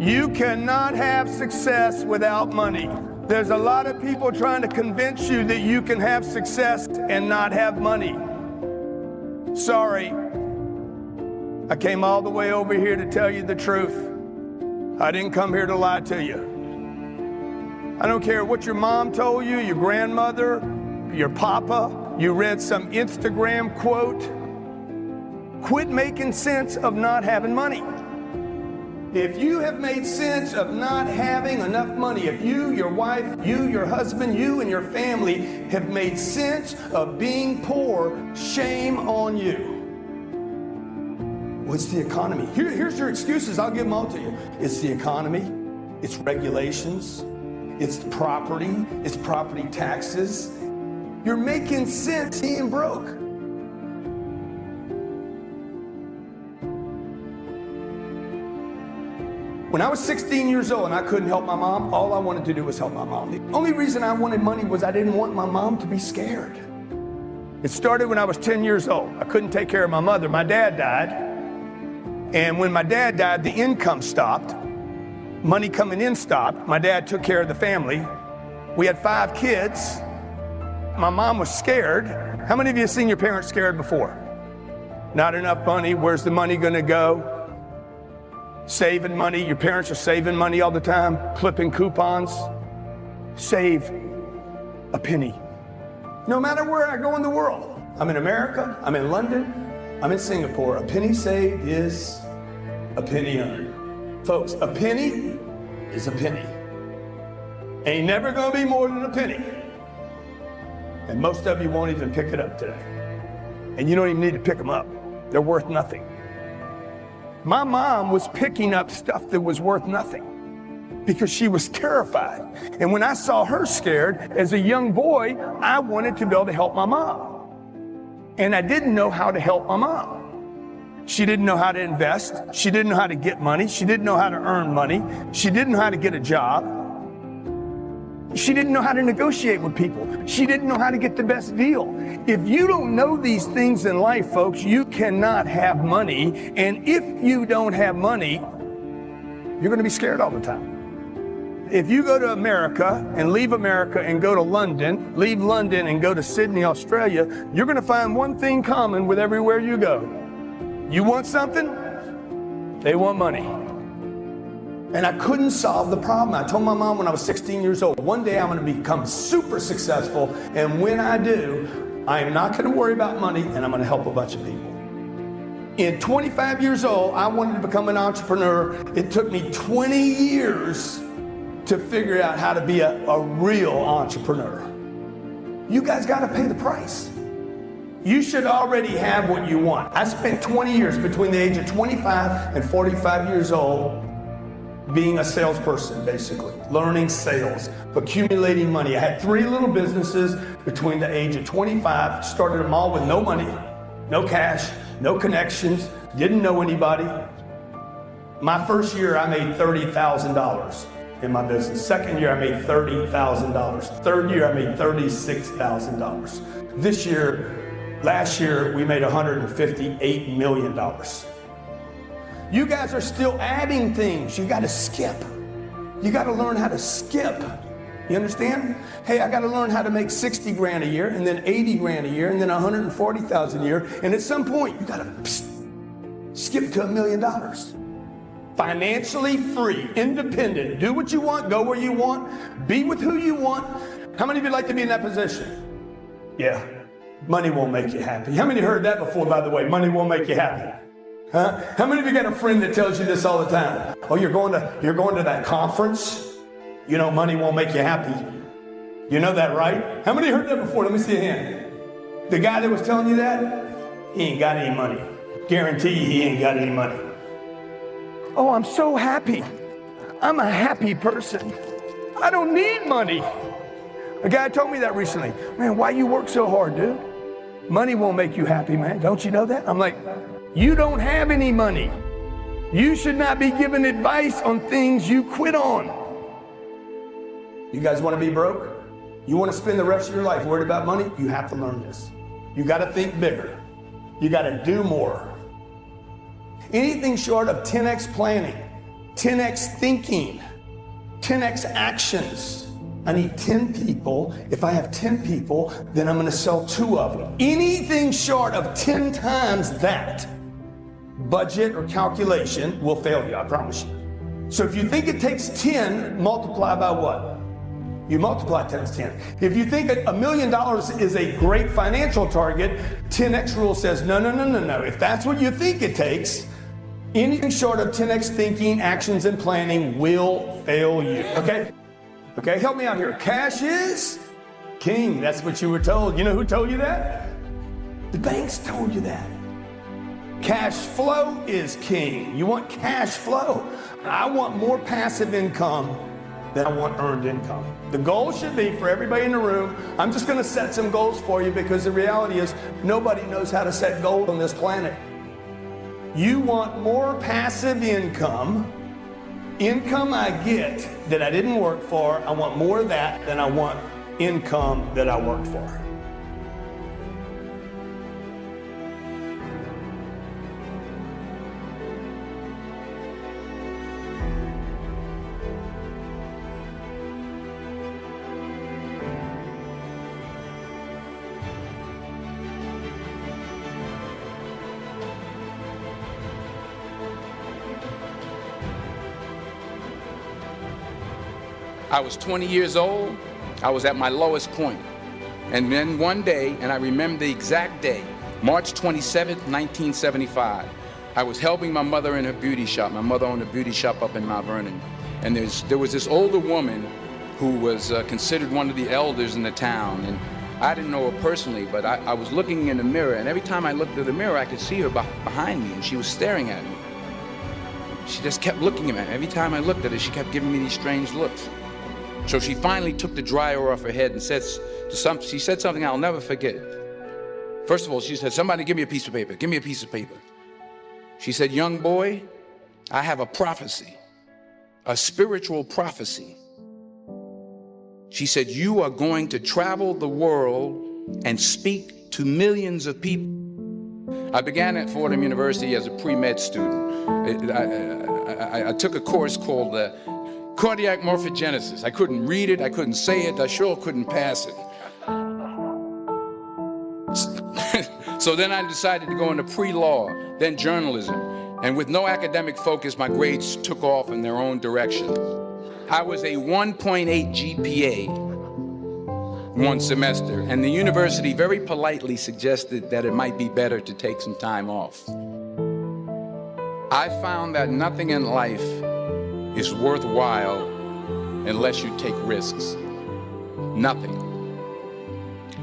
You cannot have success without money. There's a lot of people trying to convince you that you can have success and not have money. Sorry. I came all the way over here to tell you the truth. I didn't come here to lie to you. I don't care what your mom told you, your grandmother, your papa, you read some Instagram quote. Quit making sense of not having money. If you have made sense of not having enough money, if you, your wife, you, your husband, you and your family have made sense of being poor, shame on you. What's the economy? Here's your excuses. I'll give them all to you. It's the economy. It's regulations. It's property. It's property taxes. You're making sense being broke. When I was 16 years old and I couldn't help my mom, all I wanted to do was help my mom. The only reason I wanted money was I didn't want my mom to be scared. It started when I was 10 years old. I couldn't take care of my mother. My dad died. And when my dad died, the income stopped. Money coming in stopped. My dad took care of the family. We had 5 kids. My mom was scared. How many of you have seen your parents scared before? Not enough money. Where's the money going to go? Saving money. Your parents are saving money all the time, clipping coupons. Save a penny. No matter where I go in the world. I'm in America, I'm in London, I'm in Singapore. A penny saved is a penny earned. Folks, a penny is a penny. Ain't never gonna be more than a penny. And most of you won't even pick it up today. And you don't even need to pick them up. They're worth nothing. My mom was picking up stuff that was worth nothing because she was terrified. And when I saw her scared as a young boy, I wanted to be able to help my mom. And I didn't know how to help my mom. She didn't know how to invest. She didn't know how to get money. She didn't know how to earn money. She didn't know how to get a job. She didn't know how to negotiate with people. She didn't know how to get the best deal. If you don't know these things in life, folks, you cannot have money. And if you don't have money, you're going to be scared all the time. If you go to America and leave America and go to London, leave London and go to Sydney, Australia, you're going to find one thing common with everywhere you go. You want something? They want money. And I couldn't solve the problem. I told my mom when I was 16 years old, one day I'm going to become super successful. And when I do, I am not going to worry about money and I'm going to help a bunch of people. In 25 years old, I wanted to become an entrepreneur. It took me 20 years to figure out how to be a real entrepreneur. You guys got to pay the price. You should already have what you want. I spent 20 years between the age of 25 and 45 years old being a salesperson, basically, learning sales, accumulating money. I had 3 little businesses between the age of 25, started them all with no money, no cash, no connections, didn't know anybody. My first year, I made $30,000 in my business. Second year, I made $30,000. Third year, I made $36,000. This year, last year, we made $158 million. You guys are still adding things. You got to skip. You got to learn how to skip. You understand? Hey, I got to learn how to make 60 grand a year, and then 80 grand a year, and then 140,000 a year. And at some point, you got to skip to $1 million. Financially free, independent. Do what you want, go where you want, be with who you want. How many of you like to be in that position? Yeah. Money won't make you happy. How many heard that before, by the way? Money won't make you happy. Huh? How many of you got a friend that tells you this all the time? Oh, you're going to that conference? You know, money won't make you happy. You know that, right? How many heard that before? Let me see a hand. The guy that was telling you that, he ain't got any money. Guarantee you he ain't got any money. Oh, I'm so happy. I'm a happy person. I don't need money. A guy told me that recently. Man, why you work so hard, dude? Money won't make you happy, man. Don't you know that? I'm like, you don't have any money. You should not be giving advice on things you quit on. You guys want to be broke? You want to spend the rest of your life worried about money? You have to learn this. You got to think bigger. You got to do more. Anything short of 10x planning 10x thinking, 10x actions. I need 10 people. If I have 10 people, then I'm going to sell 2 of them. Anything short of 10 times that budget or calculation will fail you, I promise you. So if you think it takes 10, multiply by what? You multiply times 10. If you think $1 million is a great financial target, 10x rule says, no. If that's what you think it takes, anything short of 10x thinking, actions, and planning will fail you, okay? Okay, help me out here. Cash is king. That's what you were told. You know who told you that? The banks told you that. Cash flow is king. You want cash flow. I want more passive income than I want earned income. The goal should be for everybody in the room, I'm just gonna set some goals for you because the reality is nobody knows how to set goals on this planet. You want more passive income I get that I didn't work for. I want more of that than I want income that I worked for. I was 20 years old. I was at my lowest point. And then one day, and I remember the exact day, March 27th, 1975, I was helping my mother in her beauty shop. My mother owned a beauty shop up in Mount Vernon. And there was this older woman who was considered one of the elders in the town. And I didn't know her personally, but I was looking in the mirror, and every time I looked at the mirror, I could see her behind me, and she was staring at me. She just kept looking at me. Every time I looked at her, she kept giving me these strange looks. So she finally took the dryer off her head and she said something I'll never forget. First of all, she said, "Somebody give me a piece of paper. Give me a piece of paper." She said, "Young boy, I have a prophecy, a spiritual prophecy." She said, "You are going to travel the world and speak to millions of people." I began at Fordham University as a pre-med student. I took a course called cardiac morphogenesis. I couldn't read it, I couldn't say it, I sure couldn't pass it. So then I decided to go into pre-law, then journalism. And with no academic focus, my grades took off in their own direction. I was a 1.8 GPA one semester, and the university very politely suggested that it might be better to take some time off. I found that nothing in life is worthwhile unless you take risks. Nothing.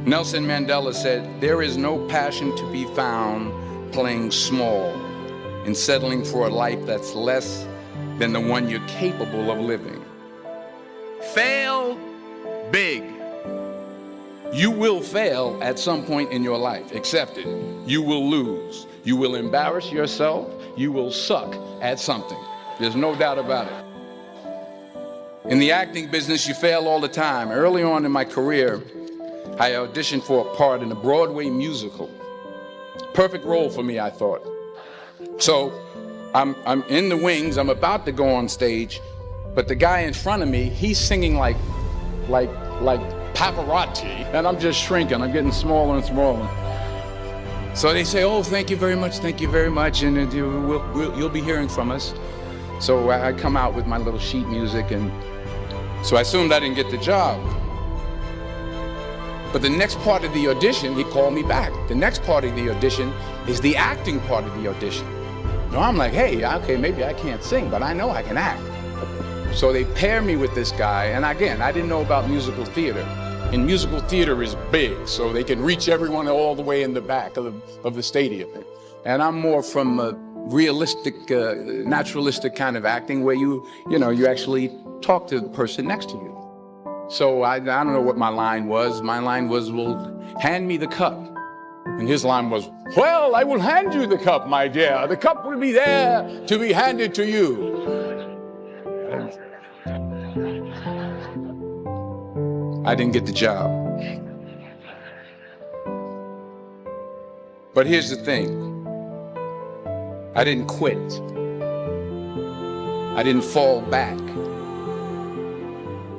Nelson Mandela said, "There is no passion to be found playing small and settling for a life that's less than the one you're capable of living." Fail big. You will fail at some point in your life. Accept it. You will lose. You will embarrass yourself. You will suck at something. There's no doubt about it. In the acting business, you fail all the time. Early on in my career, I auditioned for a part in a Broadway musical. Perfect role for me, I thought. So I'm in the wings, I'm about to go on stage, but the guy in front of me, he's singing like Pavarotti, and I'm just shrinking, I'm getting smaller and smaller. So they say, "Oh, thank you very much, and you'll be hearing from us." So I come out with my little sheet music, and so I assumed I didn't get the job. But the next part of the audition, he called me back. The next part of the audition is the acting part of the audition. Now I'm like, hey, okay, maybe I can't sing, but I know I can act. So they pair me with this guy, and again, I didn't know about musical theater. And musical theater is big, so they can reach everyone all the way in the back of the stadium. And I'm more from a realistic, naturalistic kind of acting where you actually talk to the person next to you. So I don't know what my line was. My line was, "Well, hand me the cup." And his line was, "Well, I will hand you the cup, my dear. The cup will be there to be handed to you." I didn't get the job. But here's the thing. I didn't quit. I didn't fall back.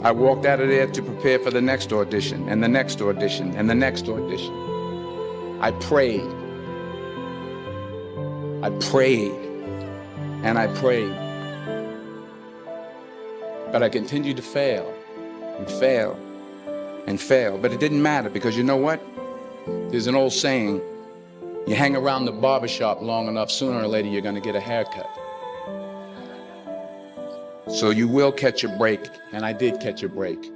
I walked out of there to prepare for the next audition, and the next audition, and the next audition. I prayed. I prayed, and I prayed. But I continued to fail, and fail, and fail. But it didn't matter, because you know what? There's an old saying, you hang around the barbershop long enough, sooner or later you're gonna get a haircut. So you will catch a break, and I did catch a break.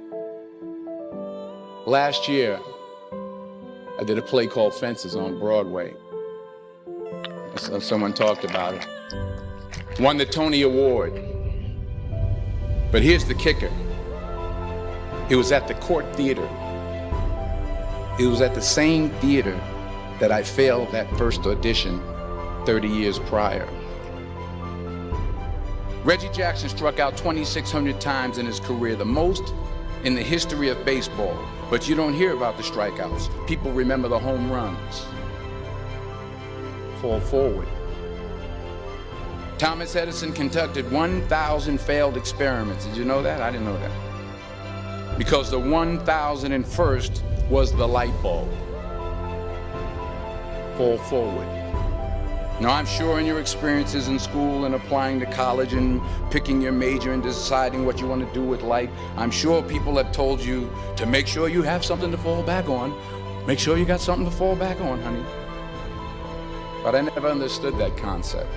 Last year, I did a play called Fences on Broadway. Someone talked about it. Won the Tony Award. But here's the kicker. It was at the Court Theater. It was at the same theater that I failed that first audition 30 years prior. Reggie Jackson struck out 2,600 times in his career, the most in the history of baseball. But you don't hear about the strikeouts. People remember the home runs. Fall forward. Thomas Edison conducted 1,000 failed experiments. Did you know that? I didn't know that. Because the 1,001st was the light bulb. Fall forward. Now, I'm sure in your experiences in school and applying to college and picking your major and deciding what you want to do with life, I'm sure people have told you to make sure you have something to fall back on. Make sure you got something to fall back on, honey. But I never understood that concept,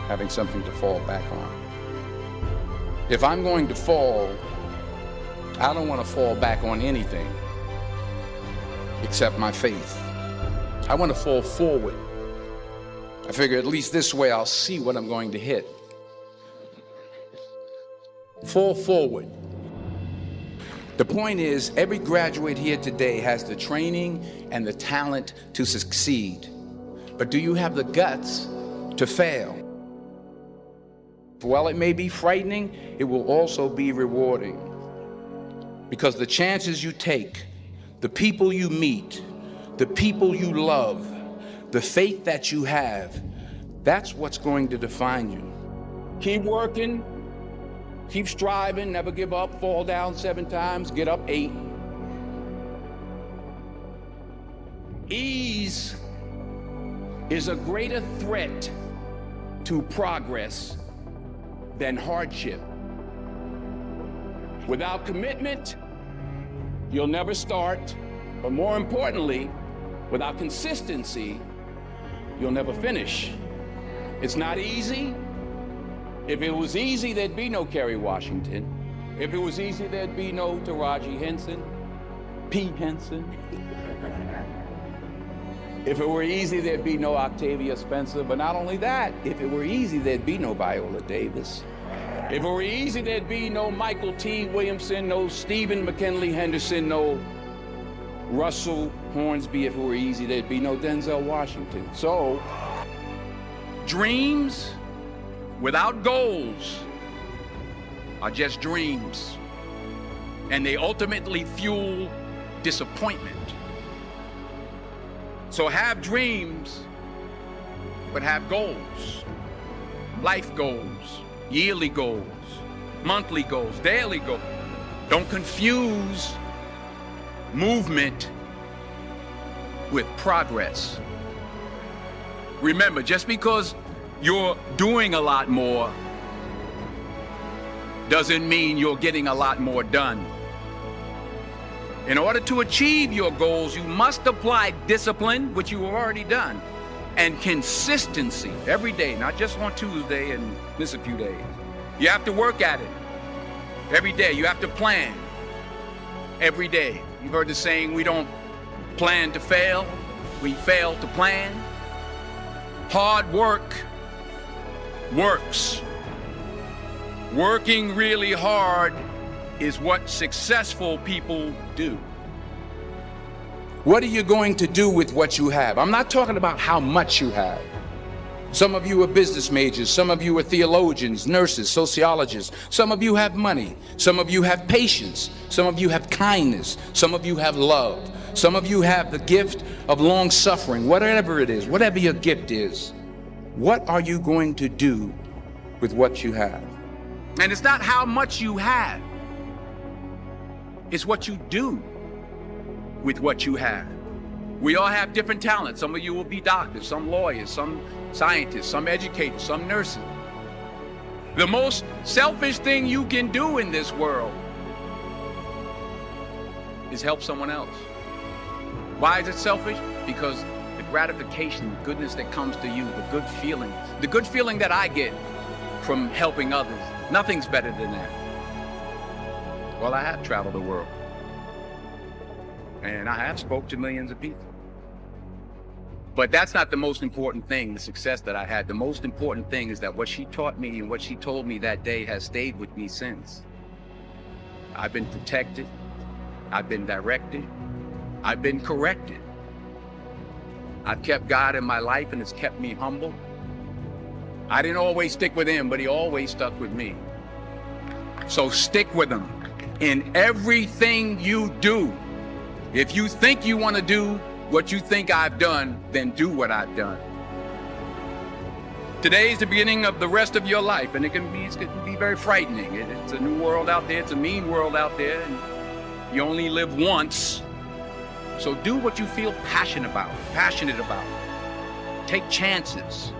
having something to fall back on. If I'm going to fall, I don't want to fall back on anything except my faith. I want to fall forward. I figure at least this way I'll see what I'm going to hit. Fall forward. The point is, every graduate here today has the training and the talent to succeed. But do you have the guts to fail? While it may be frightening, it will also be rewarding. Because the chances you take, the people you meet, the people you love, the faith that you have, that's what's going to define you. Keep working, keep striving, never give up, fall down 7 times, get up 8. Ease is a greater threat to progress than hardship. Without commitment, you'll never start, but more importantly, without consistency, you'll never finish. It's not easy. If it was easy, there'd be no Kerry Washington. If it was easy, there'd be no Taraji Henson, P. Henson. If it were easy, there'd be no Octavia Spencer. But not only that, if it were easy, there'd be no Viola Davis. If it were easy, there'd be no Michael T. Williamson, no Stephen McKinley Henderson, no Russell Hornsby. If it were easy, there'd be no Denzel Washington. So, dreams without goals are just dreams, and they ultimately fuel disappointment. So have dreams, but have goals. Life goals, yearly goals, monthly goals, daily goals. Don't confuse movement with progress. Remember, just because you're doing a lot more doesn't mean you're getting a lot more done. In order to achieve your goals, you must apply discipline, which you have already done, and consistency every day, not just on Tuesday and miss a few days. You have to work at it every day. You have to plan every day. You've heard the saying, we don't plan to fail, we fail to plan. Hard work works. Working really hard is what successful people do. What are you going to do with what you have? I'm not talking about how much you have. Some of you are business majors, some of you are theologians, nurses, sociologists. Some of you have money, some of you have patience, some of you have kindness, some of you have love, some of you have the gift of long suffering. Whatever it is, whatever your gift is, what are you going to do with what you have? And it's not how much you have. It's what you do with what you have. We all have different talents. Some of you will be doctors, some lawyers, some scientists, some educators, some nurses. The most selfish thing you can do in this world is help someone else. Why is it selfish? Because the gratification, the goodness that comes to you, the good feeling that I get from helping others, nothing's better than that. Well, I have traveled the world, and I have spoke to millions of people. But that's not the most important thing, the success that I had. The most important thing is that what she taught me and what she told me that day has stayed with me since. I've been protected, I've been directed, I've been corrected. I've kept God in my life and it's kept me humble. I didn't always stick with him, but he always stuck with me. So stick with him in everything you do. If you think you want to do what you think I've done, then do what I've done. Today is the beginning of the rest of your life, and it can be very frightening. It's a new world out there. It's a mean world out there, and you only live once. So do what you feel passionate about. Take chances.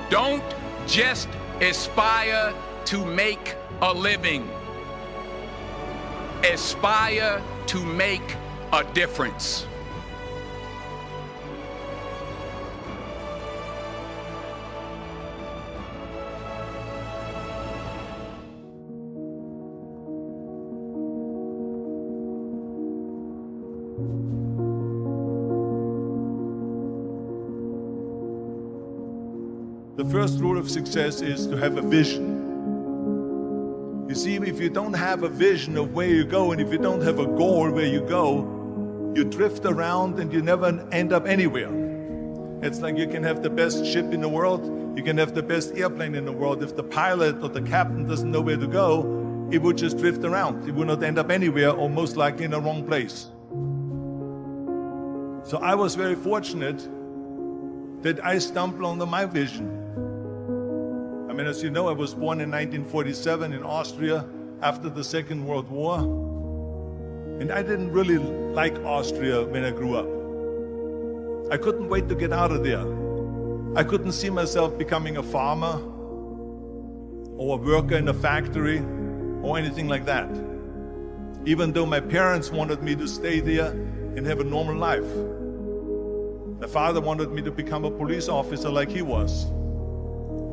Don't just aspire to make a living. Aspire to make a difference. The first rule of success is to have a vision. You see, if you don't have a vision of where you go, and if you don't have a goal where you go, you drift around and you never end up anywhere. It's like you can have the best ship in the world, you can have the best airplane in the world. If the pilot or the captain doesn't know where to go, it would just drift around. It would not end up anywhere, or most likely in the wrong place. So I was very fortunate that I stumbled onto my vision. I mean, as you know, I was born in 1947 in Austria after the Second World War. And I didn't really like Austria when I grew up. I couldn't wait to get out of there. I couldn't see myself becoming a farmer or a worker in a factory or anything like that. Even though my parents wanted me to stay there and have a normal life. My father wanted me to become a police officer like he was.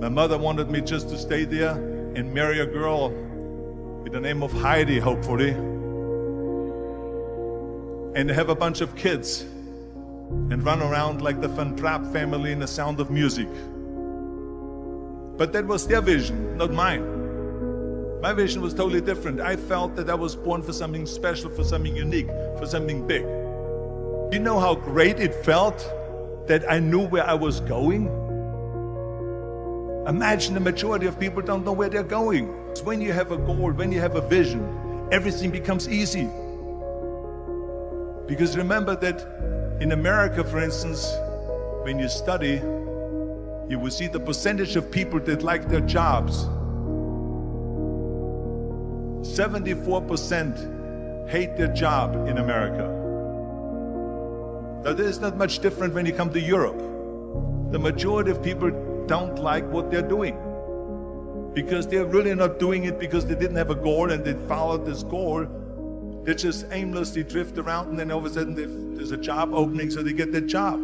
My mother wanted me just to stay there and marry a girl with the name of Heidi, hopefully, and have a bunch of kids and run around like the Van Trapp family in The Sound of Music. But that was their vision, not mine. My vision was totally different. I felt that I was born for something special, for something unique, for something big. Do you know how great it felt that I knew where I was going? Imagine the majority of people don't know where they're going. When you have a goal, when you have a vision, everything becomes easy. Because remember that in America, for instance, when you study, you will see the percentage of people that like their jobs. 74% hate their job in America. Now, this is not much different when you come to Europe. The majority of people don't like what they're doing because they're really not doing it because they didn't have a goal and they followed this goal. They just aimlessly drift around, and then all of a sudden there's a job opening, so they get that job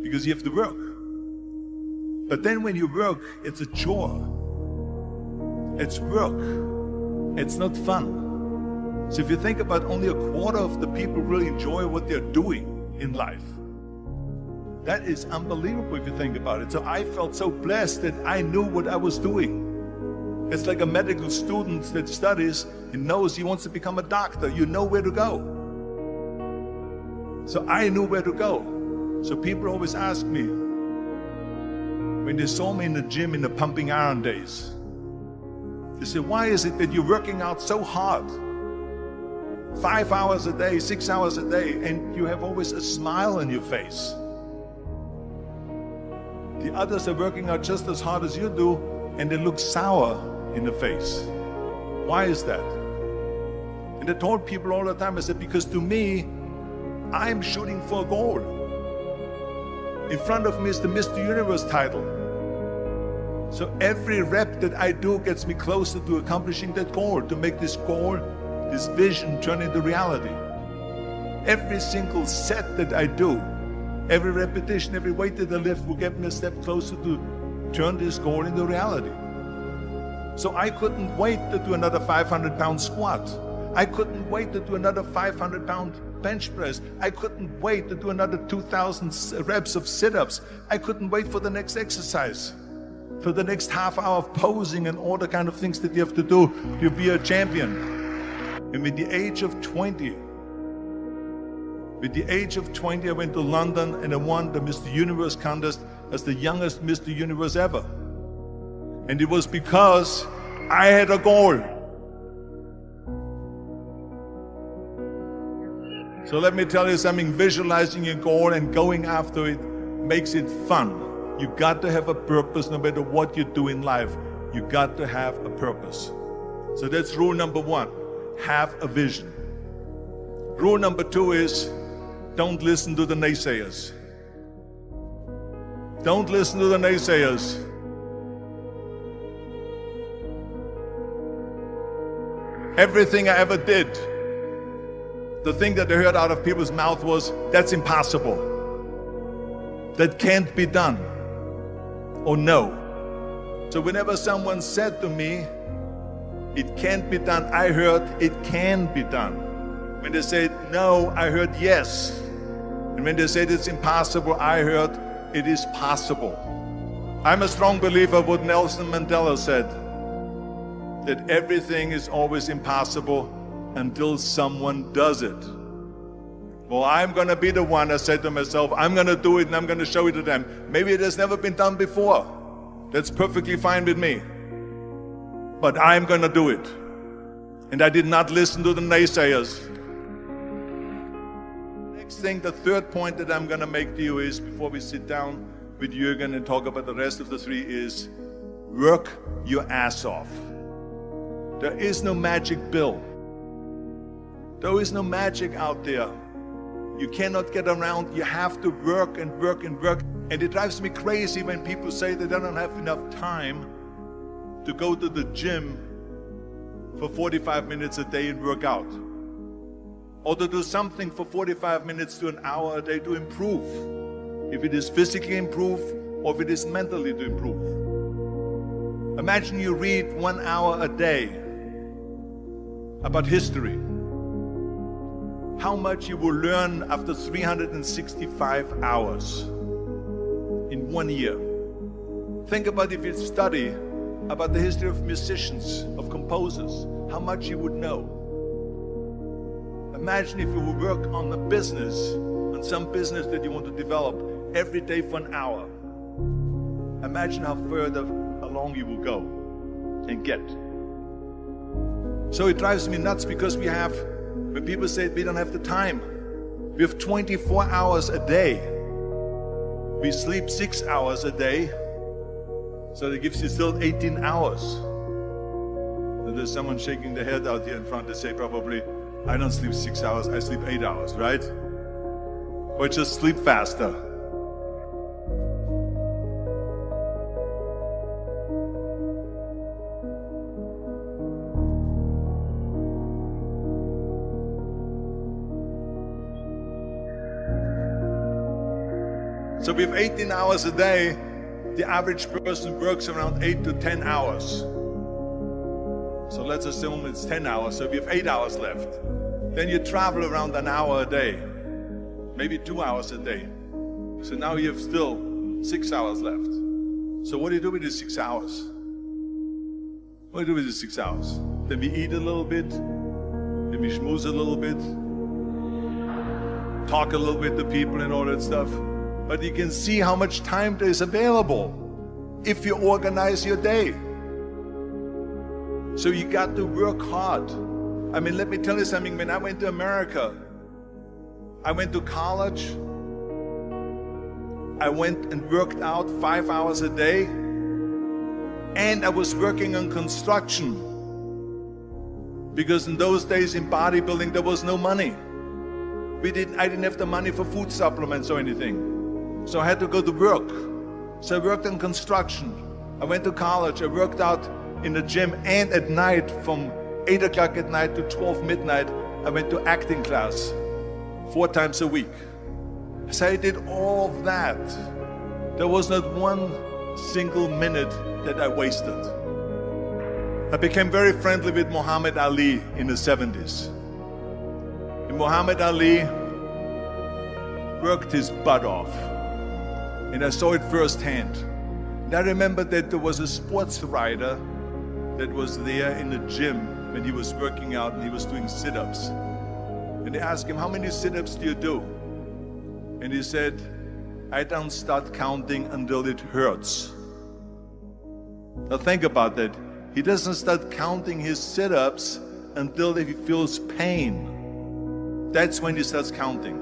because you have to work. But then when you work, it's a chore. It's work. It's not fun. So if you think about, only a quarter of the people really enjoy what they're doing in life. That is unbelievable if you think about it. So I felt so blessed that I knew what I was doing. It's like a medical student that studies and knows he wants to become a doctor. You know where to go. So I knew where to go. So people always ask me, when they saw me in the gym in the pumping iron days, they say, why is it that you're working out so hard? 5 hours a day, 6 hours a day, and you have always a smile on your face. The others are working out just as hard as you do, and they look sour in the face. Why is that? And I told people all the time, I said, because to me, I'm shooting for a goal. In front of me is the Mr. Universe title. So every rep that I do gets me closer to accomplishing that goal, to make this goal, this vision turn into reality. Every single set that I do, every repetition, every weight that I lift will get me a step closer to turn this goal into reality. So I couldn't wait to do another 500-pound squat. I couldn't wait to do another 500-pound bench press. I couldn't wait to do another 2,000 reps of sit-ups. I couldn't wait for the next exercise, for the next half hour of posing and all the kind of things that you have to do to be a champion. And with the age of 20, I went to London and I won the Mr. Universe contest as the youngest Mr. Universe ever. And it was because I had a goal. So let me tell you something, visualizing your goal and going after it makes it fun. You got to have a purpose no matter what you do in life. You got to have a purpose. So that's rule number one, have a vision. Rule number two is, don't listen to the naysayers. Don't listen to the naysayers. Everything I ever did, the thing that I heard out of people's mouth was, that's impossible. That can't be done. Or no. So whenever someone said to me, it can't be done, I heard, it can be done. When they said no, I heard yes. And when they said it's impossible, I heard it is possible. I'm a strong believer of what Nelson Mandela said, that everything is always impossible until someone does it. Well, I'm going to be the one, I said to myself, I'm going to do it and I'm going to show it to them. Maybe it has never been done before. That's perfectly fine with me. But I'm going to do it. And I did not listen to the naysayers. Next thing, the third point that I'm going to make to you is, before we sit down with Jürgen and talk about the rest of the three, is work your ass off. There is no magic pill. There is no magic out there. You cannot get around. You have to work and work and work. And it drives me crazy when people say that they don't have enough time to go to the gym for 45 minutes a day and work out. Or to do something for 45 minutes to an hour a day to improve. If it is physically improve or if it is mentally to improve. Imagine you read 1 hour a day about history. How much you will learn after 365 hours in 1 year. Think about if you study about the history of musicians, of composers, how much you would know. Imagine if you would work on a business, on some business that you want to develop every day for an hour. Imagine how further along you will go and get. So it drives me nuts because we have, when people say we don't have the time, we have 24 hours a day. We sleep 6 hours a day, so that gives you still 18 hours. And there's someone shaking their head out here in front to say probably, I don't sleep 6 hours, I sleep 8 hours, right? Or just sleep faster. So we have 18 hours a day. The average person works around 8 to 10 hours. So let's assume it's 10 hours, so we have 8 hours left. Then you travel around an hour a day, maybe 2 hours a day. So now you have still 6 hours left. So what do you do with these 6 hours? What do you do with these 6 hours? Then we eat a little bit, then we schmooze a little bit, talk a little bit to people and all that stuff. But you can see how much time there is available if you organize your day. So you got to work hard. I mean, let me tell you something. When I went to America, I went to college. I went and worked out 5 hours a day. and I was working on construction. Because in those days in bodybuilding, there was no money. I didn't have the money for food supplements or anything. So I had to go to work. So I worked on construction. I went to college. I worked out in the gym, and at night from 8 o'clock at night to 12 midnight, I went to acting class 4 times a week. So I did all of that. There was not one single minute that I wasted. I became very friendly with Muhammad Ali in the 70s. And Muhammad Ali worked his butt off. And I saw it firsthand. And I remember that there was a sports writer that was there in the gym when he was working out and he was doing sit-ups. And they asked him, how many sit-ups do you do? And he said, I don't start counting until it hurts. Now think about that. He doesn't start counting his sit-ups until he feels pain. That's when he starts counting.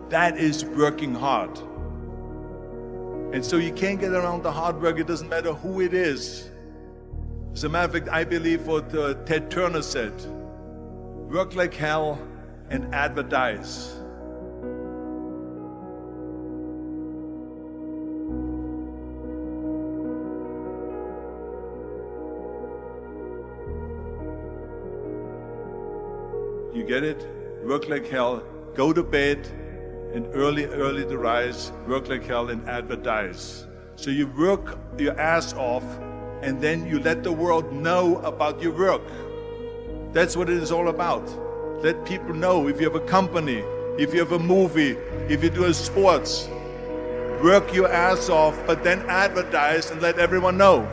That is working hard. And so you can't get around the hard work. It doesn't matter who it is. As a matter of fact, I believe what Ted Turner said, work like hell and advertise. You get it? Work like hell, go to bed, and early to rise, work like hell and advertise. So you work your ass off, and then you let the world know about your work. That's what it is all about. Let people know. If you have a company, if you have a movie, if you do a sports, work your ass off, but then advertise and let everyone know.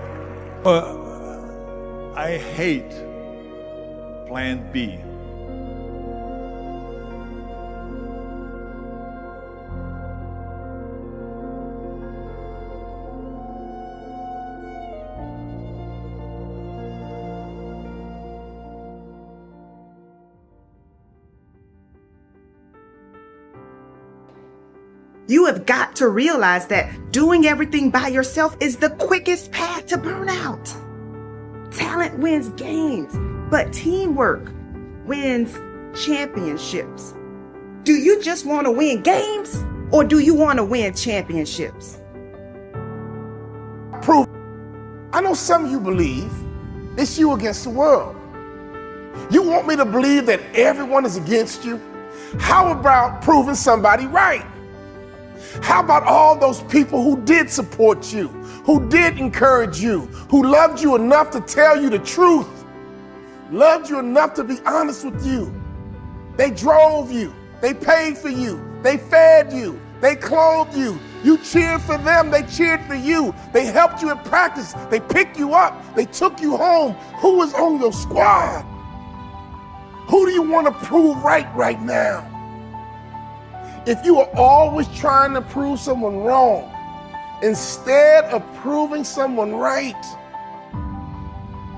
I hate Plan B. You have got to realize that doing everything by yourself is the quickest path to burnout. Talent wins games, but teamwork wins championships. Do you just want to win games, or do you want to win championships? Proof. I know some of you believe it's you against the world. You want me to believe that everyone is against you? How about proving somebody right? How about all those people who did support you, who did encourage you, who loved you enough to tell you the truth, loved you enough to be honest with you? They drove you, they paid for you, they fed you, they clothed you. You cheered for them, they cheered for you. They helped you in practice, they picked you up, they took you home. Who was on your squad? Who do you want to prove right now? If you are always trying to prove someone wrong, instead of proving someone right,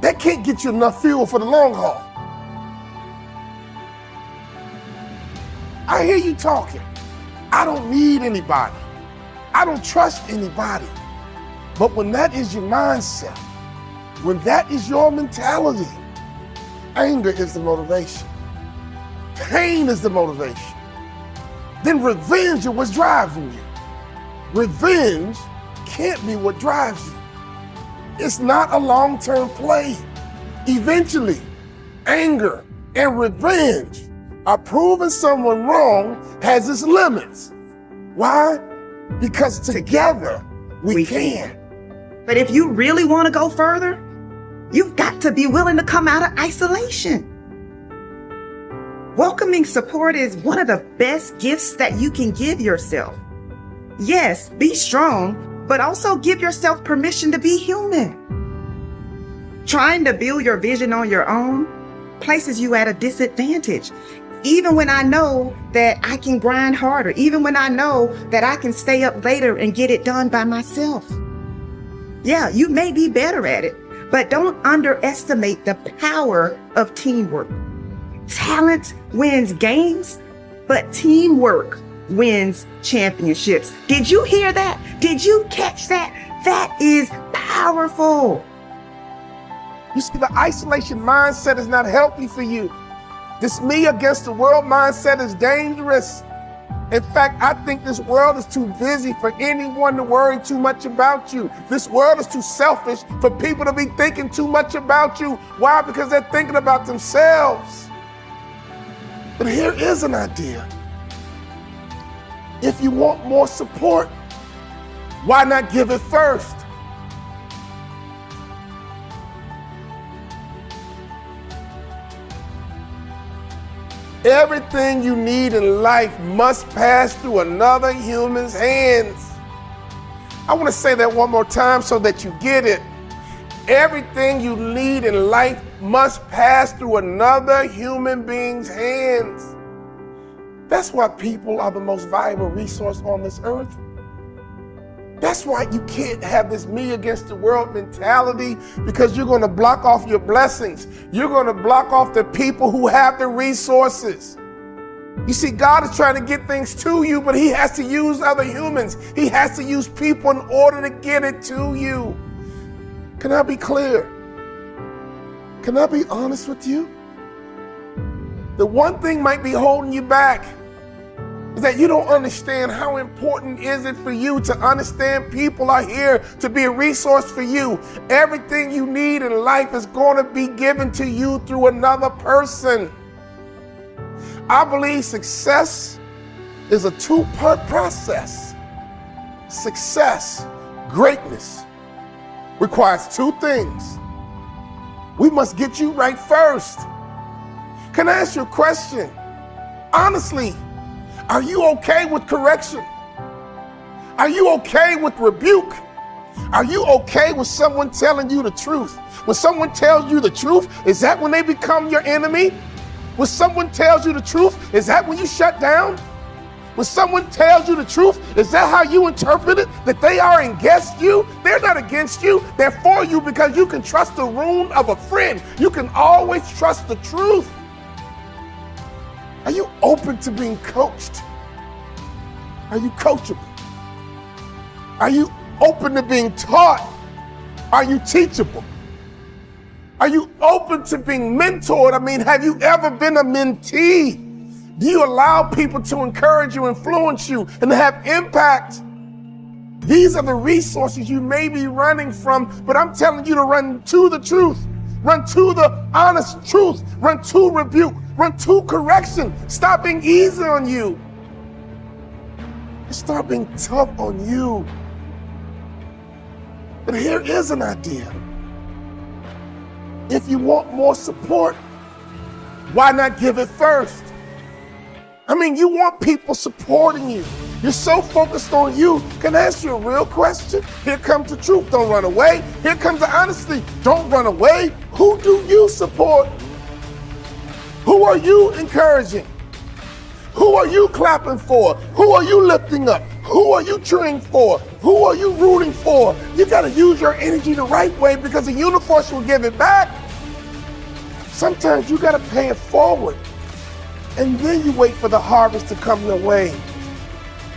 that can't get you enough fuel for the long haul. I hear you talking. I don't need anybody. I don't trust anybody. But when that is your mindset, when that is your mentality, anger is the motivation. Pain is the motivation. Then revenge is what's driving you. Revenge can't be what drives you. It's not a long-term play. Eventually, anger and revenge are proving someone wrong has its limits. Why? Because together we can. But if you really want to go further, you've got to be willing to come out of isolation. Welcoming support is one of the best gifts that you can give yourself. Yes, be strong, but also give yourself permission to be human. Trying to build your vision on your own places you at a disadvantage. Even when I know that I can grind harder, even when I know that I can stay up later and get it done by myself. Yeah, you may be better at it, but don't underestimate the power of teamwork. Talent wins games, but teamwork wins championships. Did you hear that? Did you catch that? That is power. powerful. You see, the isolation mindset is not healthy for you. This me against the world mindset is dangerous. In fact, I think this world is too busy for anyone to worry too much about you. This world is too selfish for people to be thinking too much about you. Why? Because they're thinking about themselves. But here is an idea. If you want more support, why not give it first? Everything you need in life must pass through another human's hands. I want to say that one more time so that you get it. Everything you need in life must pass through another human being's hands. That's why people are the most valuable resource on this earth. That's why you can't have this me against the world mentality, because you're going to block off your blessings. You're going to block off the people who have the resources. You see, God is trying to get things to you, but he has to use other humans. He has to use people in order to get it to you. Can I be clear? Can I be honest with you? The one thing might be holding you back is that you don't understand how important is it for you to understand people are here to be a resource for you. Everything you need in life is going to be given to you through another person. I believe success is a two-part process. Success, greatness, requires two things. We must get you right first. Can I ask you a question? Honestly, are you okay with correction? Are you okay with rebuke? Are you okay with someone telling you the truth? When someone tells you the truth, is that when they become your enemy? When someone tells you the truth, is that when you shut down? When someone tells you the truth, is that how you interpret it? That they are against you? They're not against you. They're for you because you can trust the wound of a friend. You can always trust the truth. Are you open to being coached? Are you coachable? Are you open to being taught? Are you teachable? Are you open to being mentored? I mean, have you ever been a mentee? Do you allow people to encourage you, influence you, and to have impact? These are the resources you may be running from, but I'm telling you to run to the truth. Run to the honest truth. Run to rebuke. Run to correction. Stop being easy on you. And start being tough on you. But here is an idea. If you want more support, why not give it first? I mean, you want people supporting you. You're so focused on you. Can I ask you a real question? Here comes the truth. Don't run away. Here comes the honesty. Don't run away. Who do you support? Who are you encouraging? Who are you clapping for? Who are you lifting up? Who are you cheering for? Who are you rooting for? You got to use your energy the right way, because the universe will give it back. Sometimes you got to pay it forward, and then you wait for the harvest to come your way.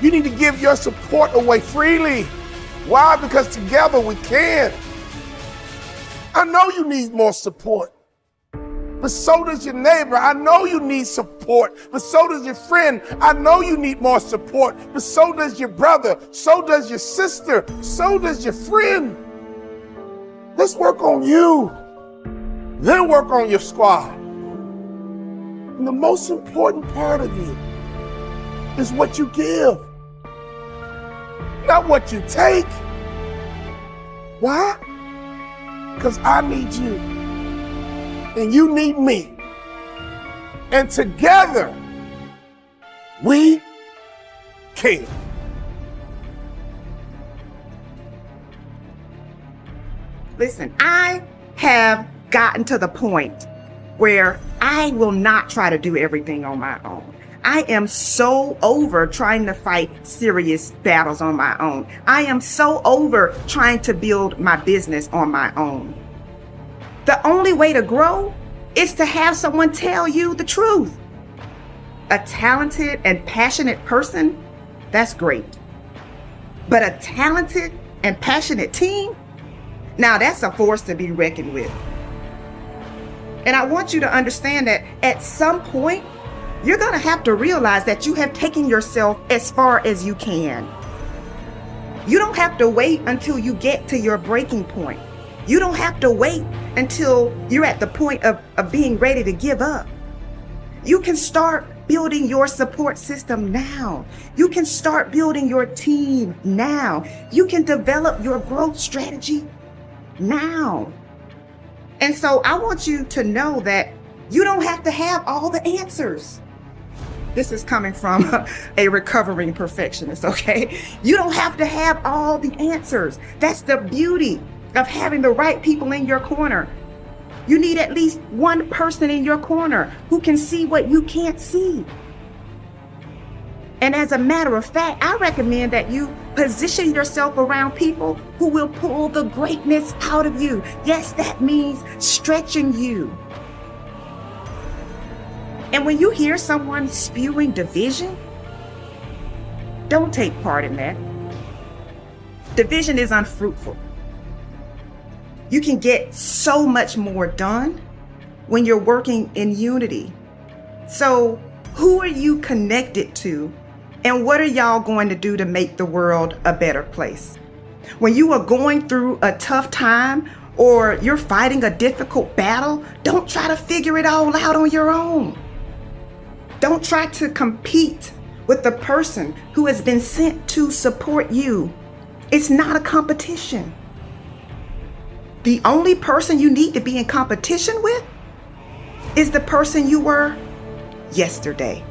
You need to give your support away freely. Why? Because together we can. I know you need more support, but so does your neighbor. I know you need support, but so does your friend. I know you need more support, but so does your brother. So does your sister. So does your friend. Let's work on you, then work on your squad. And the most important part of you is what you give, not what you take. Why? Because I need you, and you need me. And together, we can. Listen, I have gotten to the point where I will not try to do everything on my own. I am so over trying to fight serious battles on my own. I am so over trying to build my business on my own. The only way to grow is to have someone tell you the truth. A talented and passionate person, that's great. But a talented and passionate team, Now that's a force to be reckoned with. And I want you to understand that at some point, you're going to have to realize that you have taken yourself as far as you can. You don't have to wait until you get to your breaking point. You don't have to wait until you're at the point of being ready to give up. You can start building your support system now. You can start building your team now. You can develop your growth strategy now. And so I want you to know that you don't have to have all the answers. This is coming from a recovering perfectionist, okay? You don't have to have all the answers. That's the beauty of having the right people in your corner. You need at least one person in your corner who can see what you can't see. And as a matter of fact, I recommend that you position yourself around people who will pull the greatness out of you. Yes, that means stretching you. And when you hear someone spewing division, don't take part in that. Division is unfruitful. You can get so much more done when you're working in unity. So, who are you connected to? And what are y'all going to do to make the world a better place? When you are going through a tough time or you're fighting a difficult battle, don't try to figure it all out on your own. Don't try to compete with the person who has been sent to support you. It's not a competition. The only person you need to be in competition with is the person you were yesterday.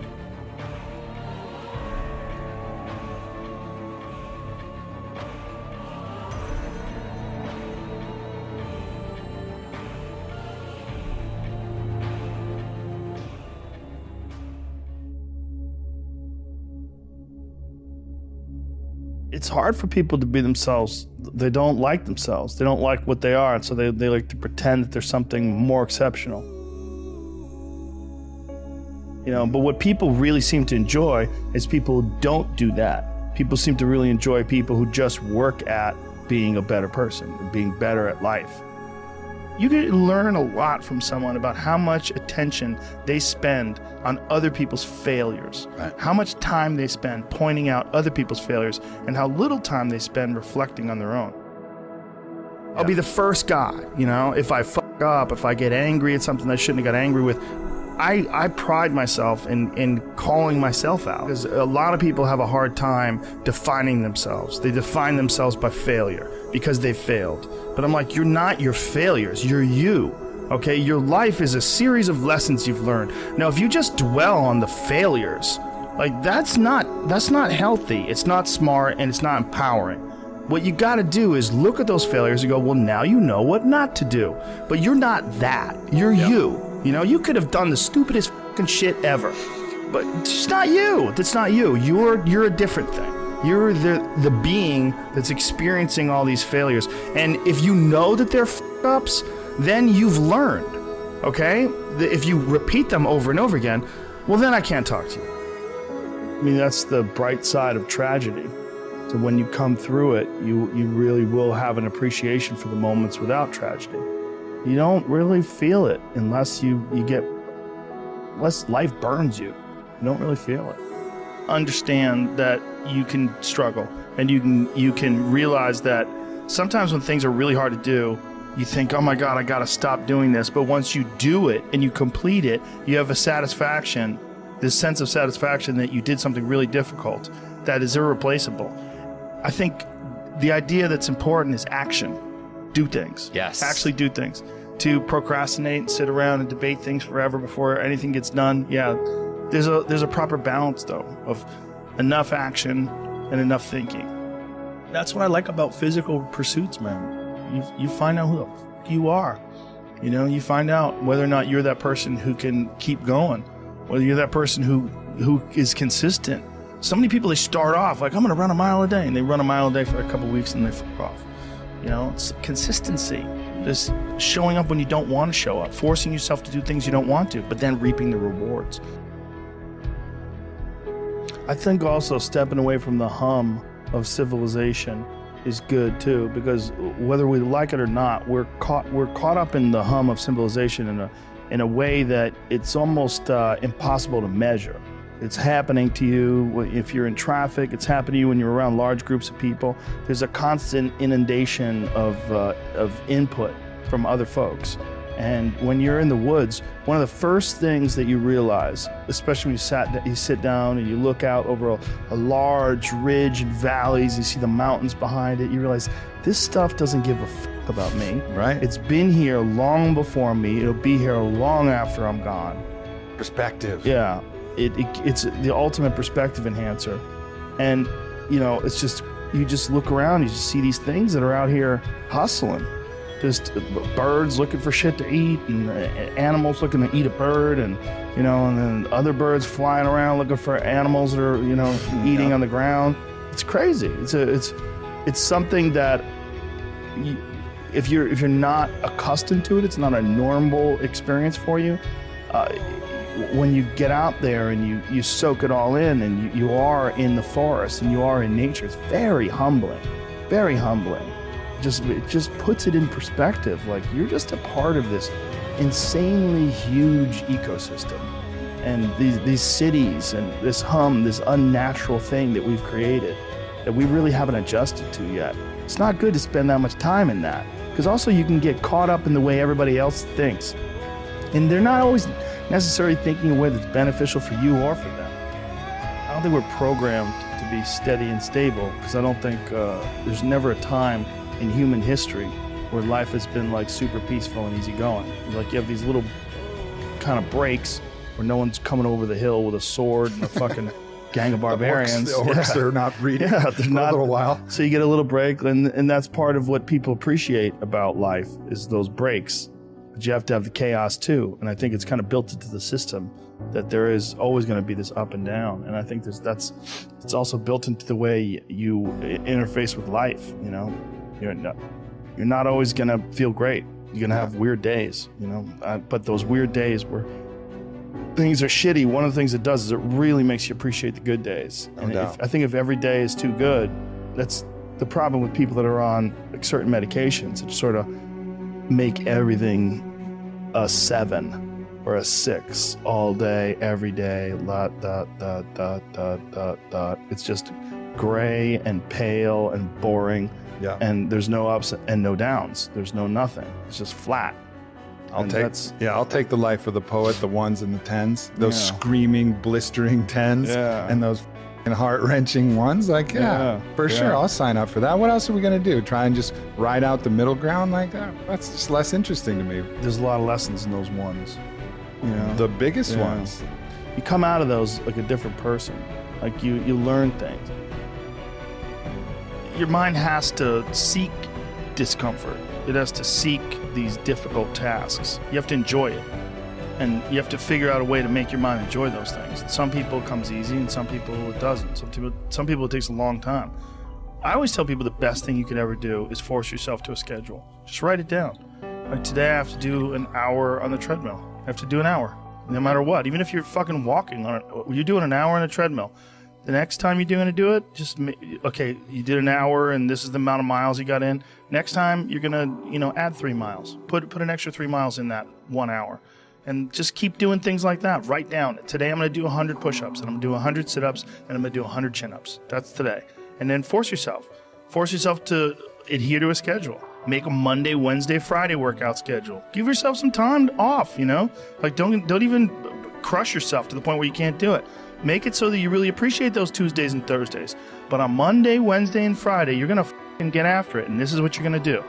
It's hard for people to be themselves. They don't like themselves. They don't like what they are, and so they like to pretend that there's something more exceptional. You know, but what people really seem to enjoy is people who don't do that. People seem to really enjoy people who just work at being a better person, being better at life. You can learn a lot from someone about how much attention they spend on other people's failures, right. How much time they spend pointing out other people's failures, and how little time they spend reflecting on their own. I'll be the first guy, you know, if I fuck up, if I get angry at something I shouldn't have got angry with, I pride myself in calling myself out. Because a lot of people have a hard time defining themselves. They define themselves by failure because they failed. But I'm like, you're not your failures, you're you. Okay, your life is a series of lessons you've learned. Now, if you just dwell on the failures, like that's not healthy. It's not smart and it's not empowering. What you got to do is look at those failures and go, well, now you know what not to do. But you're not that. You're you. You know, you could have done the stupidest fucking shit ever, but it's not you. That's not you. You're a different thing. You're the being that's experiencing all these failures. And if you know that they're fuck-ups, then you've learned, okay? If you repeat them over and over again, well, then I can't talk to you. I mean, that's the bright side of tragedy. So when you come through it, you really will have an appreciation for the moments without tragedy. You don't really feel it unless unless life burns you. You don't really feel it. Understand that you can struggle, and you can realize that sometimes when things are really hard to do, you think, oh my God, I gotta stop doing this. But once you do it and you complete it, you have a satisfaction, this sense of satisfaction that you did something really difficult that is irreplaceable. I think the idea that's important is action. Do things. Yes. Actually do things. To procrastinate and sit around and debate things forever before anything gets done, yeah, there's a proper balance though of enough action and enough thinking. That's what I like about physical pursuits, man. You find out who the fuck you are. You know, you find out whether or not you're that person who can keep going, whether you're that person who is consistent. So many people, they start off like, I'm gonna run a mile a day, and they run a mile a day for a couple of weeks and they fuck off. You know, it's consistency. Just showing up when you don't want to show up, forcing yourself to do things you don't want to, but then reaping the rewards. I think also stepping away from the hum of civilization is good too, because whether we like it or not, we're caught up in the hum of civilization in a way that it's almost impossible to measure. It's happening to you if you're in traffic. It's happening to you when you're around large groups of people. There's a constant inundation of input from other folks. And when you're in the woods, one of the first things that you realize, especially when you sit down and you look out over a large ridge and valleys, you see the mountains behind it, you realize this stuff doesn't give a fuck about me. Right. It's been here long before me. It'll be here long after I'm gone. Perspective. Yeah. It's the ultimate perspective enhancer. And, it's just, you just look around, you just see these things that are out here hustling. Just birds looking for shit to eat, and animals looking to eat a bird, and then other birds flying around looking for animals that are eating on the ground. It's crazy. It's something that if you're not accustomed to it, it's not a normal experience for you. When you get out there and you soak it all in, and you are in the forest and you are in nature, it's very humbling, very humbling. It just puts it in perspective. Like, you're just a part of this insanely huge ecosystem, and these cities and this unnatural thing that we've created that we really haven't adjusted to yet. It's not good to spend that much time in that, because also you can get caught up in the way everybody else thinks, and they're not always necessarily thinking in a way that's beneficial for you or for them. I don't think we're programmed to be steady and stable, because I don't think there's never a time in human history where life has been like super peaceful and easygoing. Like, you have these little kind of breaks where no one's coming over the hill with a sword and a fucking gang of barbarians. The orcs are not reading for a little while. So you get a little break, and that's part of what people appreciate about life, is those breaks. But you have to have the chaos too, and I think it's kind of built into the system that there is always going to be this up and down, and I think it's also built into the way you interface with life. You're not always gonna feel great. You're gonna have weird days, but those weird days where things are shitty, one of the things it does is it really makes you appreciate the good days. And I think if every day is too good, that's the problem with people that are on certain medications. It sort of make everything a 7 or a 6 all day, every day. It's just gray and pale and boring. Yeah. And there's no ups and no downs. There's no nothing. It's just flat. I'll take the life of the poet, the 1s and the 10s, those screaming, blistering 10s, and those heart-wrenching 1s. Like, for sure, I'll sign up for that. What else are we gonna do? Try and just ride out the middle ground like that? That's just less interesting to me. There's a lot of lessons in those 1s. The biggest ones. You come out of those like a different person. Like, you learn things. Your mind has to seek discomfort. It has to seek these difficult tasks. You have to enjoy it. And you have to figure out a way to make your mind enjoy those things. Some people it comes easy, and some people it doesn't. Some people it takes a long time. I always tell people the best thing you could ever do is force yourself to a schedule. Just write it down. Like, today I have to do an hour on the treadmill. I have to do an hour, no matter what. Even if you're fucking walking on it, you're doing an hour on a treadmill. The next time you're going to do it, you did an hour and this is the amount of miles you got in. Next time you're going to, add 3 miles. Put an extra 3 miles in that 1 hour. And just keep doing things like that. Write down, today I'm going to do 100 push-ups, and I'm going to do 100 sit-ups, and I'm going to do 100 chin-ups. That's today. And then force yourself to adhere to a schedule. Make a Monday, Wednesday, Friday workout schedule. Give yourself some time off, Like, don't even crush yourself to the point where you can't do it. Make it so that you really appreciate those Tuesdays and Thursdays. But on Monday, Wednesday, and Friday, you're going to get after it, and this is what you're going to do.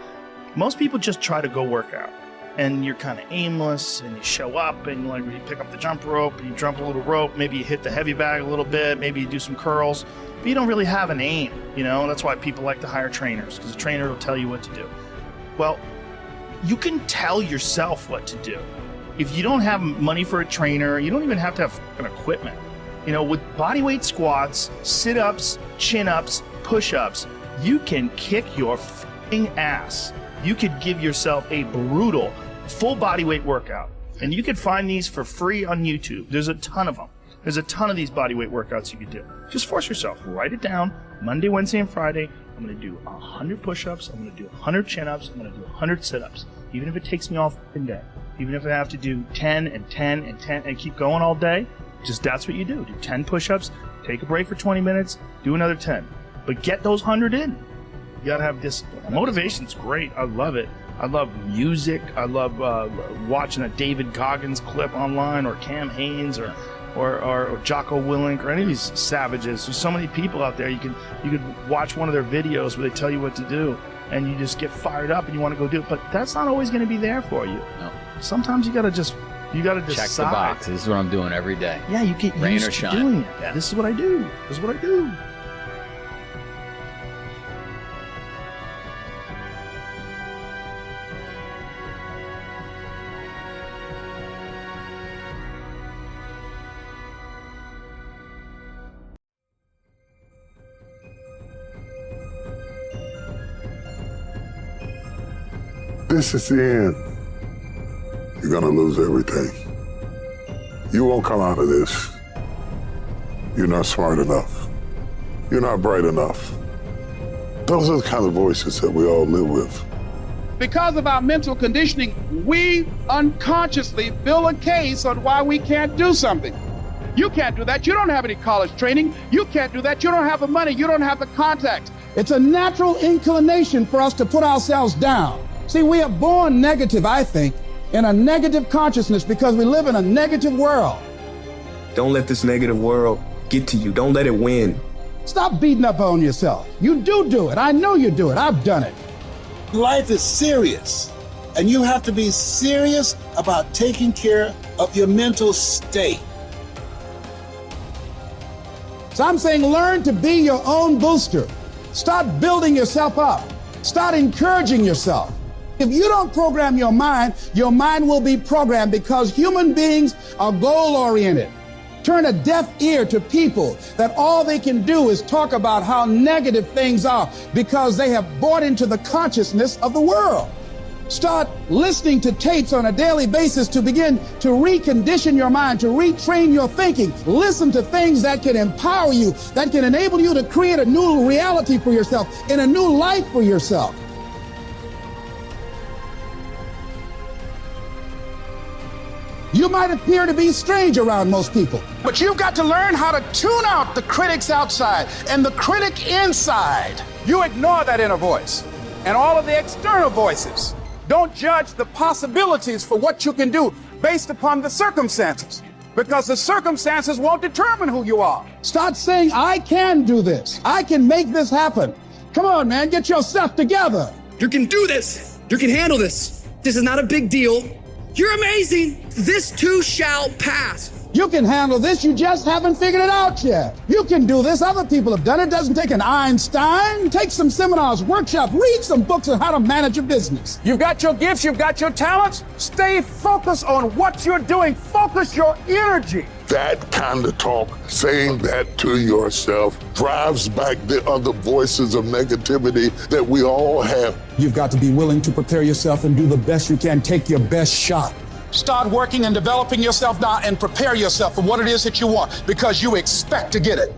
Most people just try to go work out, and you're kind of aimless, and you show up, and you pick up the jump rope, and you jump a little rope, maybe you hit the heavy bag a little bit, maybe you do some curls, but you don't really have an aim, That's why people like to hire trainers, because a trainer will tell you what to do. Well, you can tell yourself what to do. If you don't have money for a trainer, you don't even have to have fucking equipment. With bodyweight squats, sit-ups, chin-ups, push-ups, you can kick your f***ing ass. You could give yourself a brutal, full bodyweight workout. And you can find these for free on YouTube. There's a ton of them. There's a ton of these bodyweight workouts you could do. Just force yourself. Write it down. Monday, Wednesday, and Friday. I'm going to do 100 push-ups, I'm going to do 100 chin-ups, I'm going to do 100 sit-ups, even if it takes me all f***ing day. Even if I have to do 10 and 10 and 10 and keep going all day, just that's what you do. Do 10 push-ups, take a break for 20 minutes, do another 10. But get those 100 in. You got to have this. Motivation's great. I love it. I love music. I love watching a David Goggins clip online, or Cam Haines, or Jocko Willink, or any of these savages. There's so many people out there. You could watch one of their videos where they tell you what to do, and you just get fired up and you want to go do it. But that's not always going to be there for you. No. Sometimes you got to just decide. Check the box. This is what I'm doing every day. Yeah, you get rain used or to shine. doing it. Yeah. This is what I do. This is what I do. This is the end. You're gonna lose everything. You won't come out of this. You're not smart enough. You're not bright enough. Those are the kind of voices that we all live with. Because of our mental conditioning, we unconsciously build a case on why we can't do something. You can't do that. You don't have any college training. You can't do that. You don't have the money. You don't have the contacts. It's a natural inclination for us to put ourselves down. See, we are born negative, I think, in a negative consciousness because we live in a negative world. Don't let this negative world get to you. Don't let it win. Stop beating up on yourself. You do it. I know you do it. I've done it. Life is serious, and you have to be serious about taking care of your mental state. So I'm saying learn to be your own booster. Start building yourself up. Start encouraging yourself. If you don't program your mind will be programmed, because human beings are goal-oriented. Turn a deaf ear to people that all they can do is talk about how negative things are because they have bought into the consciousness of the world. Start listening to tapes on a daily basis to begin to recondition your mind, to retrain your thinking. Listen to things that can empower you, that can enable you to create a new reality for yourself, and a new life for yourself. You might appear to be strange around most people, but you've got to learn how to tune out the critics outside and the critic inside. You ignore that inner voice and all of the external voices. Don't judge the possibilities for what you can do based upon the circumstances, because the circumstances won't determine who you are. Start saying, I can do this. I can make this happen. Come on, man, get yourself together. You can do this. You can handle this. This is not a big deal. You're amazing. This too shall pass. You can handle this, you just haven't figured it out yet. You can do this, other people have done it. It doesn't take an Einstein. Take some seminars, workshops, read some books on how to manage a business. You've got your gifts, you've got your talents. Stay focused on what you're doing. Focus your energy. That kind of talk, saying that to yourself, drives back the other voices of negativity that we all have. You've got to be willing to prepare yourself and do the best you can. Take your best shot. Start working and developing yourself now and prepare yourself for what it is that you want, because you expect to get it.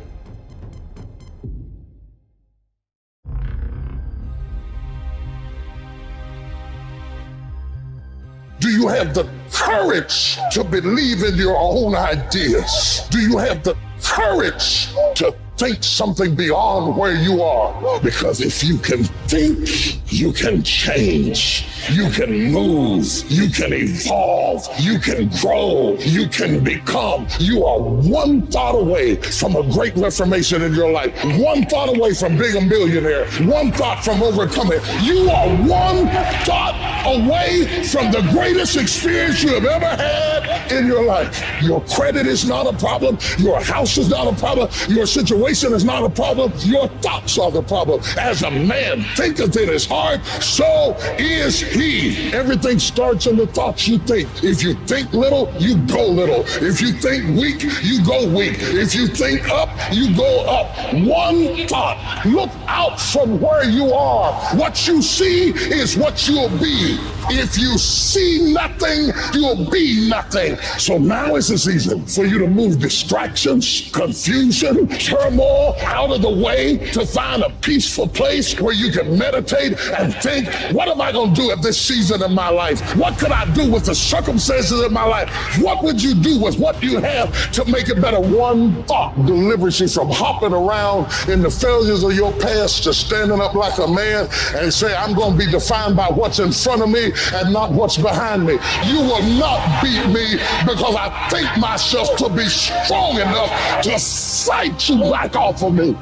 Do you have the courage to believe in your own ideas? Do you have the courage to think something beyond where you are? Because if you can think, you can change, you can move, you can evolve, you can grow, you can become. You are one thought away from a great reformation in your life, one thought away from being a millionaire, one thought from overcoming. You are one thought away from the greatest experience you have ever had in your life. Your credit is not a problem. Your house is not a problem. Your situation is not a problem. Your thoughts are the problem. As a man thinketh in his heart, so is he. Everything starts in the thoughts you think. If you think little, you go little. If you think weak, you go weak. If you think up, you go up. One thought. Look out from where you are. What you see is what you'll be. If you see nothing, you'll be nothing. So now is the season for you to move distractions, confusion, turmoil out of the way to find a peaceful place where you can meditate and think, what am I going to do at this season of my life? What could I do with the circumstances of my life? What would you do with what you have to make it better? One thought delivers you from hopping around in the failures of your past to standing up like a man and say, I'm going to be defined by what's in front of me and not what's behind me. You will not beat me because I think myself to be strong enough to fight you back off of me.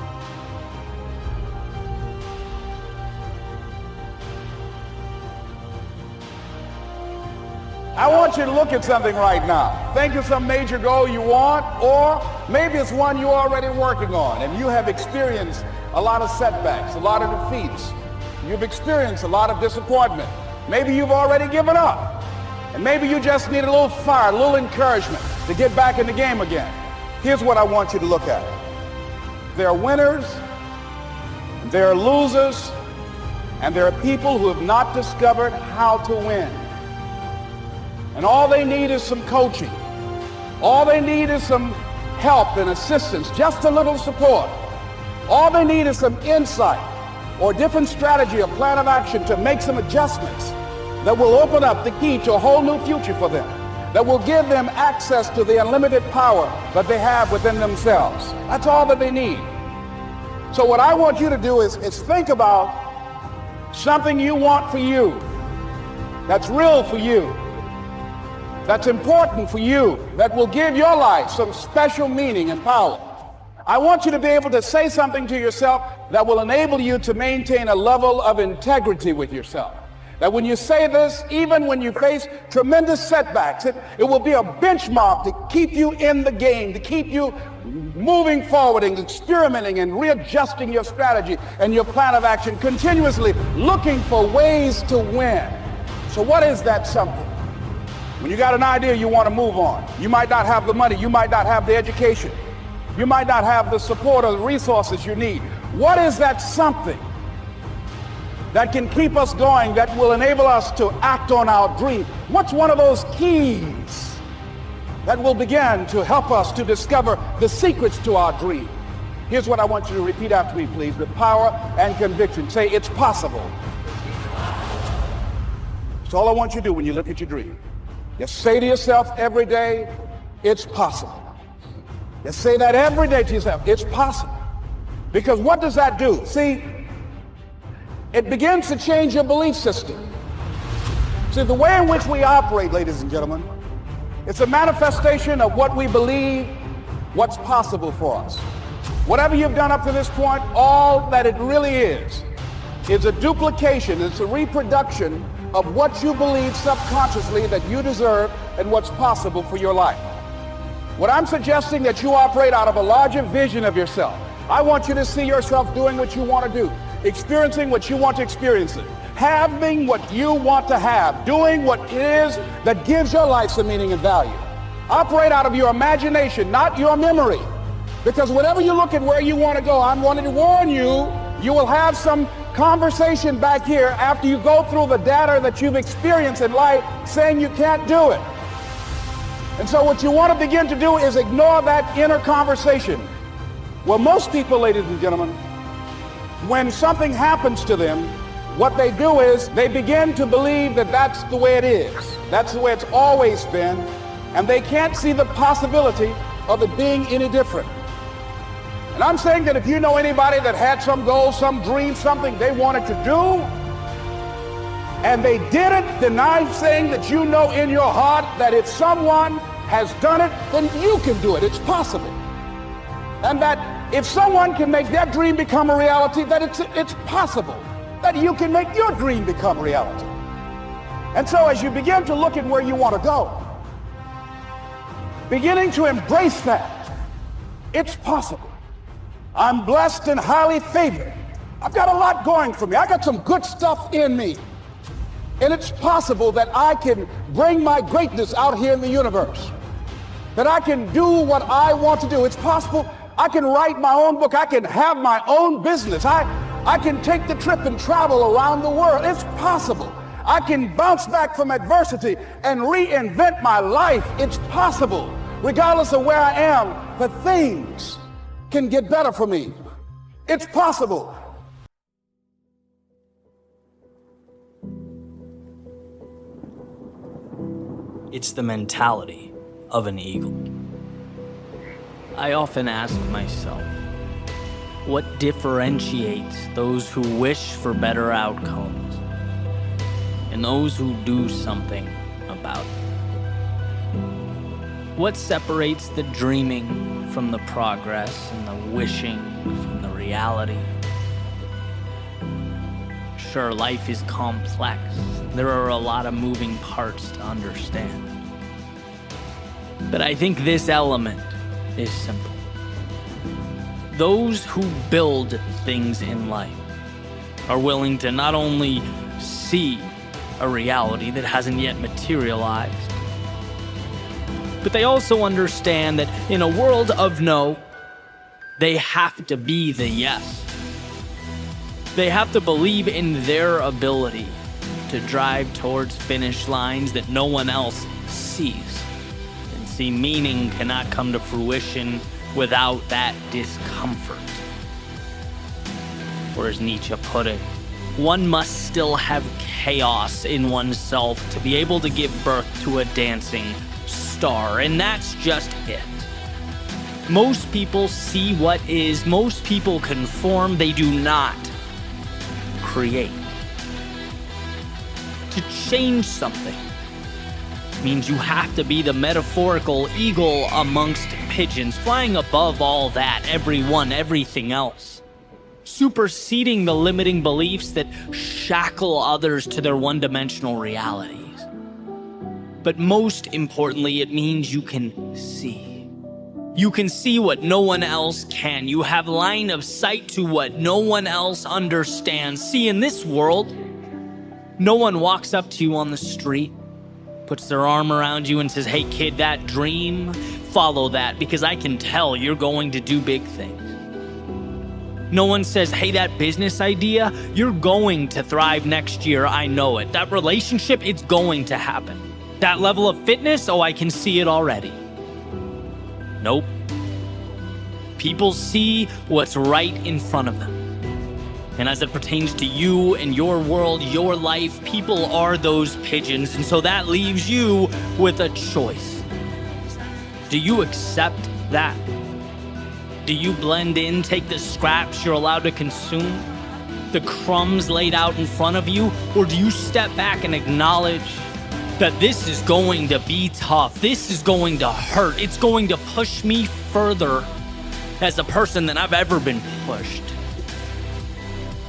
I want you to look at something right now. Think of some major goal you want, or maybe it's one you're already working on and you have experienced a lot of setbacks, a lot of defeats. You've experienced a lot of disappointment. Maybe you've already given up. And maybe you just need a little fire, a little encouragement to get back in the game again. Here's what I want you to look at. There are winners, there are losers, and there are people who have not discovered how to win. And all they need is some coaching. All they need is some help and assistance, just a little support. All they need is some insight or different strategy or plan of action to make some adjustments that will open up the key to a whole new future for them, that will give them access to the unlimited power that they have within themselves. That's all that they need. So what I want you to do is think about something you want for you, that's real for you, that's important for you, that will give your life some special meaning and power. I want you to be able to say something to yourself that will enable you to maintain a level of integrity with yourself. That when you say this, even when you face tremendous setbacks, it will be a benchmark to keep you in the game, to keep you moving forward and experimenting and readjusting your strategy and your plan of action, continuously looking for ways to win. So what is that something? When you got an idea you want to move on, you might not have the money, you might not have the education, you might not have the support or the resources you need. What is that something that can keep us going, that will enable us to act on our dream? What's one of those keys that will begin to help us to discover the secrets to our dream? Here's what I want you to repeat after me, please, with power and conviction. Say, it's possible. That's all I want you to do when you look at your dream. Just say to yourself every day, it's possible. Just say that every day to yourself, it's possible. Because what does that do? See, it begins to change your belief system. See, the way in which we operate, ladies and gentlemen, it's a manifestation of what we believe, what's possible for us. Whatever you've done up to this point, all that it really is a duplication, it's a reproduction of what you believe subconsciously that you deserve and what's possible for your life. What I'm suggesting that you operate out of a larger vision of yourself. I want you to see yourself doing what you want to do, experiencing what you want to experience, having what you want to have, doing what it is that gives your life some meaning and value. Operate out of your imagination, not your memory. Because whenever you look at where you want to go, I'm wanting to warn you, you will have some conversation back here after you go through the data that you've experienced in life saying you can't do it. And so what you want to begin to do is ignore that inner conversation. Well, most people, ladies and gentlemen, when something happens to them, what they do is they begin to believe that that's the way it is. That's the way it's always been. And they can't see the possibility of it being any different. And I'm saying that if you know anybody that had some goal, some dream, something they wanted to do, and they did it, then I'm saying that you know in your heart that if someone has done it, then you can do it. It's possible. And that if someone can make their dream become a reality, that it's possible that you can make your dream become reality. And so as you begin to look at where you want to go, beginning to embrace that, it's possible. I'm blessed and highly favored. I've got a lot going for me. I got some good stuff in me. And it's possible that I can bring my greatness out here in the universe. That I can do what I want to do. It's possible I can write my own book. I can have my own business. I can take the trip and travel around the world. It's possible. I can bounce back from adversity and reinvent my life. It's possible. Regardless of where I am, the things can get better for me. It's possible. It's the mentality of an eagle. I often ask myself, what differentiates those who wish for better outcomes and those who do something about it? What separates the dreaming from the progress and the wishing from the reality? Sure, life is complex. There are a lot of moving parts to understand. But I think this element is simple. Those who build things in life are willing to not only see a reality that hasn't yet materialized, but they also understand that in a world of no, they have to be the yes. They have to believe in their ability to drive towards finish lines that no one else sees. And see, meaning cannot come to fruition without that discomfort. Or as Nietzsche put it, one must still have chaos in oneself to be able to give birth to a dancing star. And that's just it. Most people see what is. Most people conform. They do not create. To change something means you have to be the metaphorical eagle amongst pigeons, flying above all that, everyone, everything else, superseding the limiting beliefs that shackle others to their one-dimensional realities. But most importantly, it means you can see. You can see what no one else can. You have line of sight to what no one else understands. See, in this world, no one walks up to you on the street, puts their arm around you and says, hey kid, that dream, follow that, because I can tell you're going to do big things. No one says, hey, that business idea, you're going to thrive next year, I know it. That relationship, it's going to happen. That level of fitness, oh, I can see it already. Nope. People see what's right in front of them. And as it pertains to you and your world, your life, people are those pigeons. And so that leaves you with a choice. Do you accept that? Do you blend in, take the scraps you're allowed to consume, the crumbs laid out in front of you? Or do you step back and acknowledge that this is going to be tough, this is going to hurt, it's going to push me further as a person than I've ever been pushed?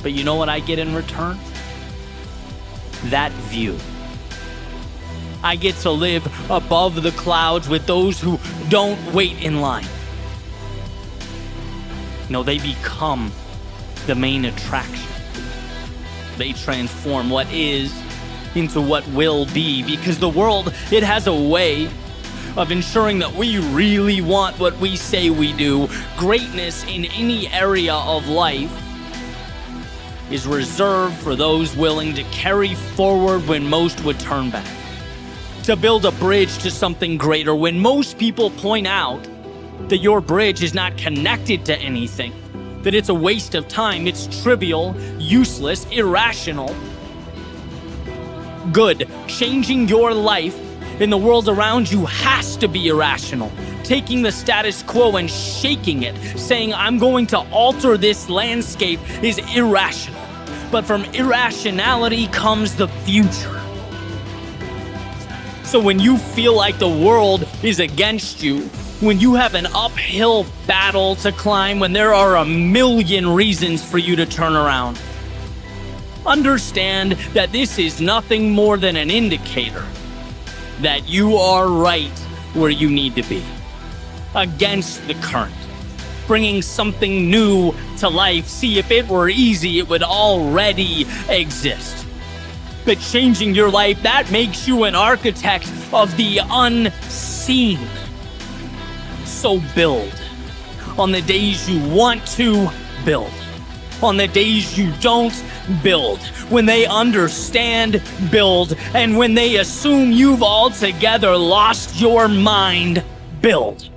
But you know what I get in return? That view. I get to live above the clouds with those who don't wait in line. No, they become the main attraction. They transform what is into what will be, because the world, it has a way of ensuring that we really want what we say we do. Greatness in any area of life is reserved for those willing to carry forward when most would turn back, to build a bridge to something greater when most people point out that your bridge is not connected to anything, that it's a waste of time, it's trivial, useless, irrational. Good. Changing your life in the world around you has to be irrational. Taking the status quo and shaking it, saying, I'm going to alter this landscape, is irrational. But from irrationality comes the future. So when you feel like the world is against you, when you have an uphill battle to climb, when there are a million reasons for you to turn around, understand that this is nothing more than an indicator that you are right where you need to be, against the current, bringing something new to life. See, if it were easy, it would already exist. But changing your life, that makes you an architect of the unseen. So build on the days you want to build. On the days you don't, build. When they understand, build. And when they assume you've altogether lost your mind, build.